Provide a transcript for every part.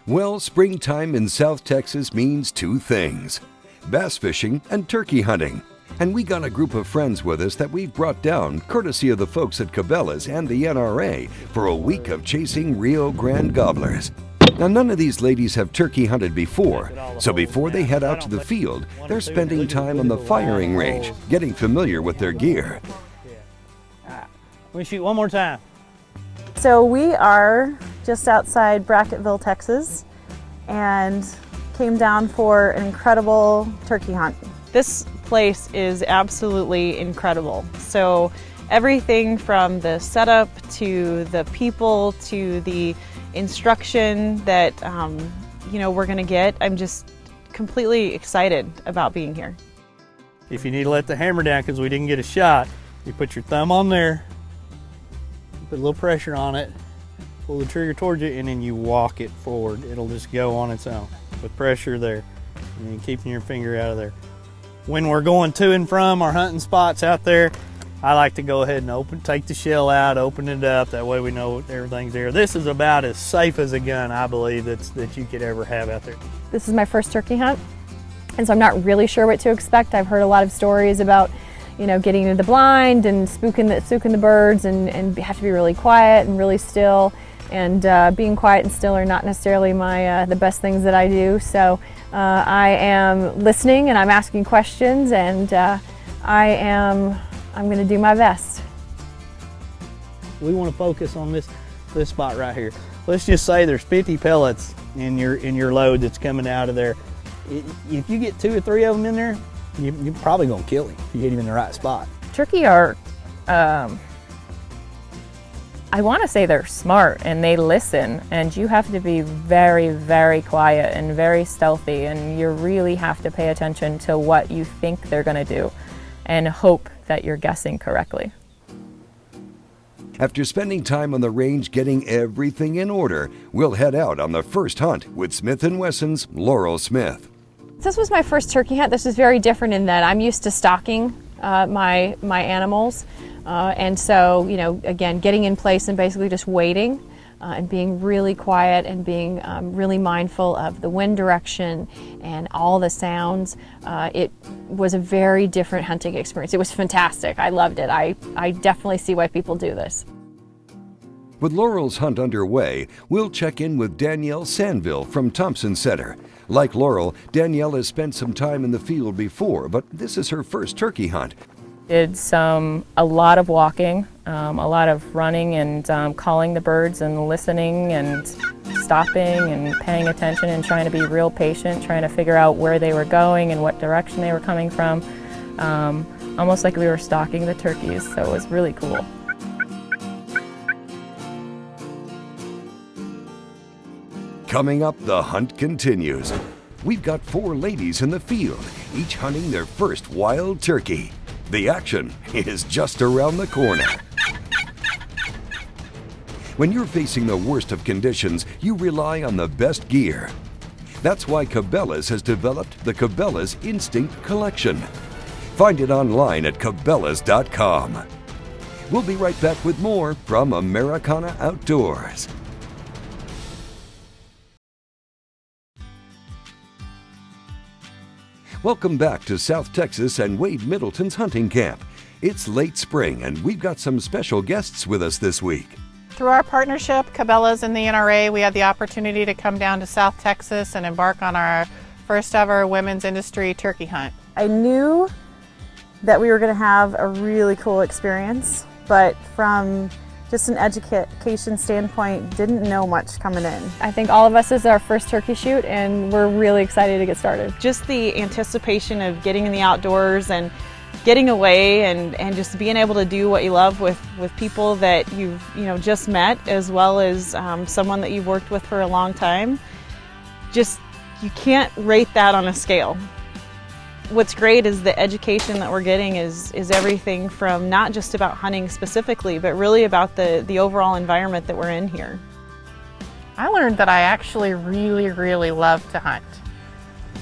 Well, springtime in South Texas means two things: bass fishing and turkey hunting. And we got a group of friends with us that we've brought down, courtesy of the folks at Cabela's and the NRA, for a week of chasing Rio Grande gobblers. Now, none of these ladies have turkey hunted before, so before they head out to the field, they're spending time on the firing range, getting familiar with their gear. Let me shoot one more time. So we are just outside Bracketville, Texas, and came down for an incredible turkey hunt. This place is absolutely incredible. So everything from the setup to the people to the instruction that we're going to get, I'm just completely excited about being here. If you need to let the hammer down because we didn't get a shot, you put your thumb on there, put a little pressure on it, pull the trigger towards you, and then you walk it forward. It'll just go on its own with pressure there, and then keeping your finger out of there. When we're going to and from our hunting spots out there, I like to go ahead and take the shell out, open it up. That way we know everything's there. This is about as safe as a gun, I believe, that you could ever have out there. This is my first turkey hunt, and so I'm not really sure what to expect. I've heard a lot of stories about, getting into the blind and spooking the birds, and have to be really quiet and really still. And being quiet and still are not necessarily the best things that I do. So I am listening and I'm asking questions, and I'm going to do my best. We want to focus on this spot right here. Let's just say there's 50 pellets in your load that's coming out of there. If you get 2 or 3 of them in there, you're probably going to kill him if you hit him in the right spot. Turkey are, I want to say they're smart and they listen, and you have to be very, very quiet and very stealthy, and you really have to pay attention to what you think they're going to do and hope that you're guessing correctly. After spending time on the range getting everything in order, we'll head out on the first hunt with Smith & Wesson's Laurel Smith. This was my first turkey hunt. This was very different in that I'm used to stalking my animals. And so, again, getting in place and basically just waiting and being really quiet and being really mindful of the wind direction and all the sounds. It was a very different hunting experience. It was fantastic. I loved it. I definitely see why people do this. With Laurel's hunt underway, we'll check in with Danielle Sanville from Thompson Center. Like Laurel, Danielle has spent some time in the field before, but this is her first turkey hunt. Did a lot of walking, a lot of running and calling the birds and listening and stopping and paying attention and trying to be real patient, trying to figure out where they were going and what direction they were coming from. Almost like we were stalking the turkeys, so it was really cool. Coming up, the hunt continues. We've got 4 ladies in the field, each hunting their first wild turkey. The action is just around the corner. When you're facing the worst of conditions, you rely on the best gear. That's why Cabela's has developed the Cabela's Instinct Collection. Find it online at Cabelas.com. We'll be right back with more from Americana Outdoors. Welcome back to South Texas and Wade Middleton's hunting camp. It's late spring and we've got some special guests with us this week. Through our partnership, Cabela's and the NRA, we had the opportunity to come down to South Texas and embark on our first ever women's industry turkey hunt. I knew that we were going to have a really cool experience, but from just an education standpoint, didn't know much coming in. I think all of us is our first turkey shoot, and we're really excited to get started. Just the anticipation of getting in the outdoors and getting away and just being able to do what you love with people that you've just met, as well as someone that you've worked with for a long time. Just, you can't rate that on a scale. What's great is the education that we're getting is everything from not just about hunting specifically, but really about the overall environment that we're in here. I learned that I actually really, really love to hunt.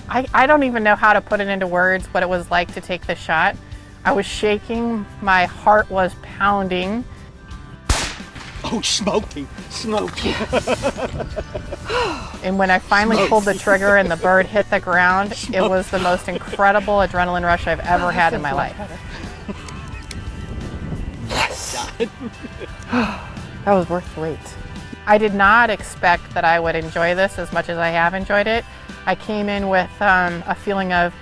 I don't even know how to put it into words what it was like to take the shot. I was shaking, my heart was pounding. Oh, smoked him. Smoked him. And when I finally pulled the trigger and the bird hit the ground, it was the most incredible adrenaline rush I've ever had in my life. Yes. That was worth the wait. I did not expect that I would enjoy this as much as I have enjoyed it. I came in with a feeling of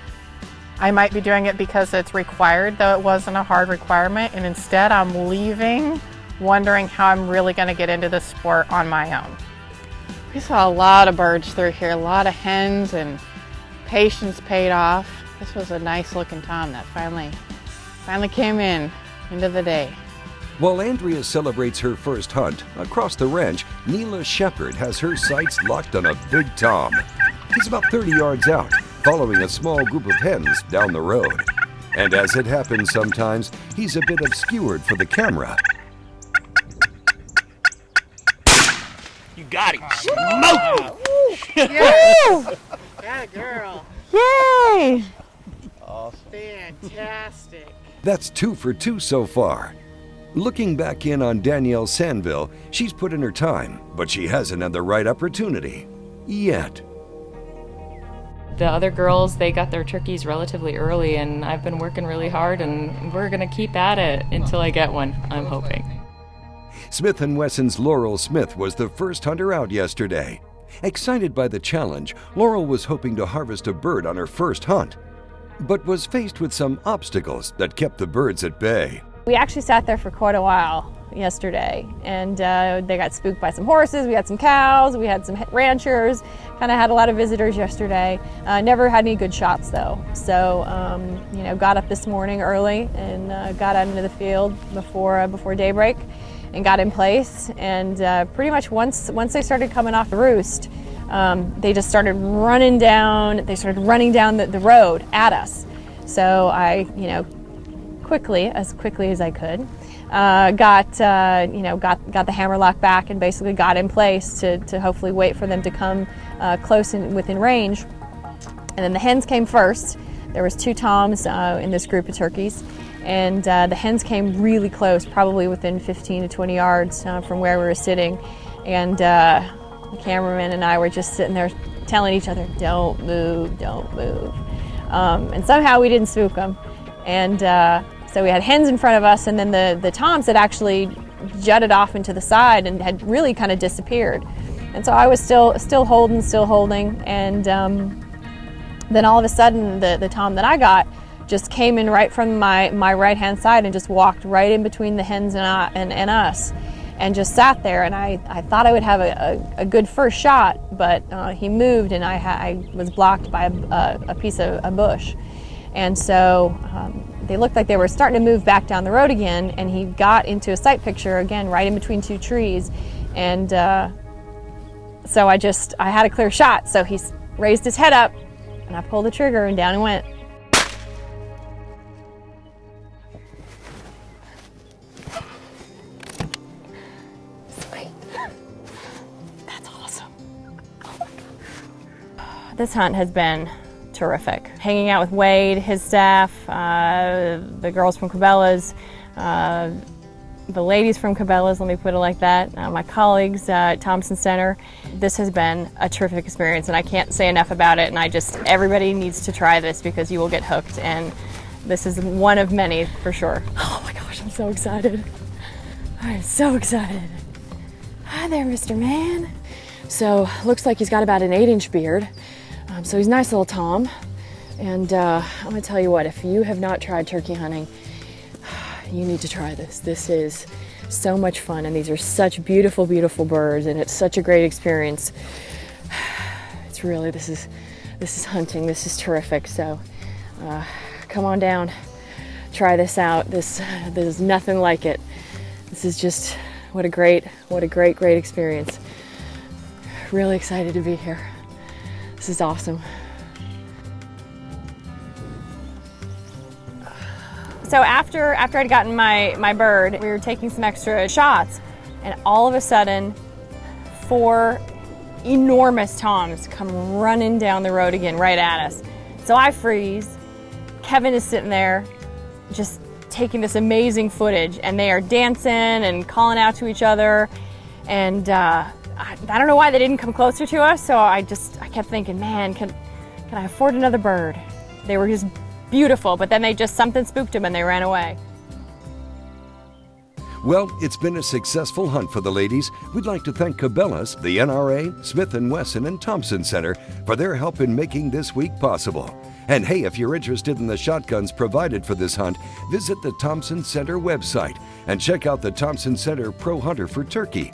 I might be doing it because it's required, though it wasn't a hard requirement, and instead I'm leaving wondering how I'm really going to get into this sport on my own. We saw a lot of birds through here, a lot of hens, and patience paid off. This was a nice looking tom that finally came into the day. While Andrea celebrates her first hunt, across the ranch, Neela Shepherd has her sights locked on a big tom. He's about 30 yards out, following a small group of hens down the road. And as it happens sometimes, he's a bit obscured for the camera. You got him. Smoked him. Yeah. That girl. Yay! Awesome. Fantastic. That's 2 for 2 so far. Looking back in on Danielle Sanville, she's put in her time, but she hasn't had the right opportunity. Yet. The other girls, they got their turkeys relatively early, and I've been working really hard, and we're going to keep at it until I get one, I'm hoping. Smith & Wesson's Laurel Smith was the first hunter out yesterday. Excited by the challenge, Laurel was hoping to harvest a bird on her first hunt, but was faced with some obstacles that kept the birds at bay. We actually sat there for quite a while yesterday, and they got spooked by some horses, we had some cows, we had some ranchers, kind of had a lot of visitors yesterday. Never had any good shots though. So, got up this morning early and got out into the field before daybreak and got in place. And pretty much once they started coming off the roost, they just started running down the road at us. So I, as quickly as I could, got the hammerlock back and basically got in place to hopefully wait for them to come close within range. And then the hens came first. There was 2 toms in this group of turkeys, and the hens came really close, probably within 15 to 20 yards from where we were sitting. And the cameraman and I were just sitting there telling each other, "Don't move, don't move." And somehow we didn't spook them. And so we had hens in front of us, and then the toms had actually jutted off into the side and had really kind of disappeared. And so I was still holding, and then all of a sudden the tom that I got just came in right from my right hand side and just walked right in between the hens and us, and just sat there. And I thought I would have a good first shot, but he moved, and I was blocked by a piece of a bush. And so they looked like they were starting to move back down the road again, and he got into a sight picture again right in between 2 trees. And so I had a clear shot. So he raised his head up, and I pulled the trigger, and down he went. Sweet. That's awesome. Oh my God. This hunt has been terrific. Hanging out with Wade, his staff, the girls from Cabela's, the ladies from Cabela's, let me put it like that, my colleagues at Thompson Center. This has been a terrific experience, and I can't say enough about it, and everybody needs to try this because you will get hooked, and this is one of many for sure. Oh my gosh, I'm so excited. I'm so excited. Hi there, Mr. Man. So, looks like he's got about an 8-inch beard. So he's a nice little tom, and I'm gonna tell you what, if you have not tried turkey hunting, you need to try this. This is so much fun, and these are such beautiful, beautiful birds, and it's such a great experience. It's really, this is hunting, this is terrific. So come on down, try this out. There's nothing like it. This is just, what a great experience. Really excited to be here. This is awesome. So after I'd gotten my bird, we were taking some extra shots, and all of a sudden 4 enormous toms come running down the road again right at us. So I freeze. Kevin is sitting there just taking this amazing footage, and they are dancing and calling out to each other. And I don't know why they didn't come closer to us, so I kept thinking, man, can I afford another bird? They were just beautiful, but then something spooked them and they ran away. Well, it's been a successful hunt for the ladies. We'd like to thank Cabela's, the NRA, Smith & Wesson and Thompson Center for their help in making this week possible. And hey, if you're interested in the shotguns provided for this hunt, visit the Thompson Center website and check out the Thompson Center Pro Hunter for turkey.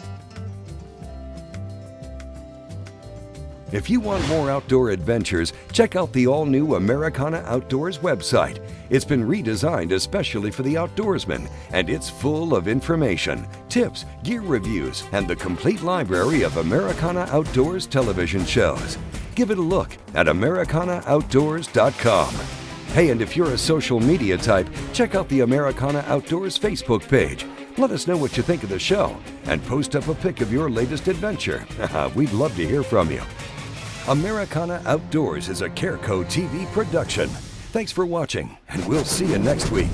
If you want more outdoor adventures, check out the all-new Americana Outdoors website. It's been redesigned especially for the outdoorsman, and it's full of information, tips, gear reviews, and the complete library of Americana Outdoors television shows. Give it a look at americanaaoutdoors.com. Hey, and if you're a social media type, check out the Americana Outdoors Facebook page. Let us know what you think of the show, and post up a pic of your latest adventure. We'd love to hear from you. Americana Outdoors is a Careco TV production. Thanks for watching, and we'll see you next week.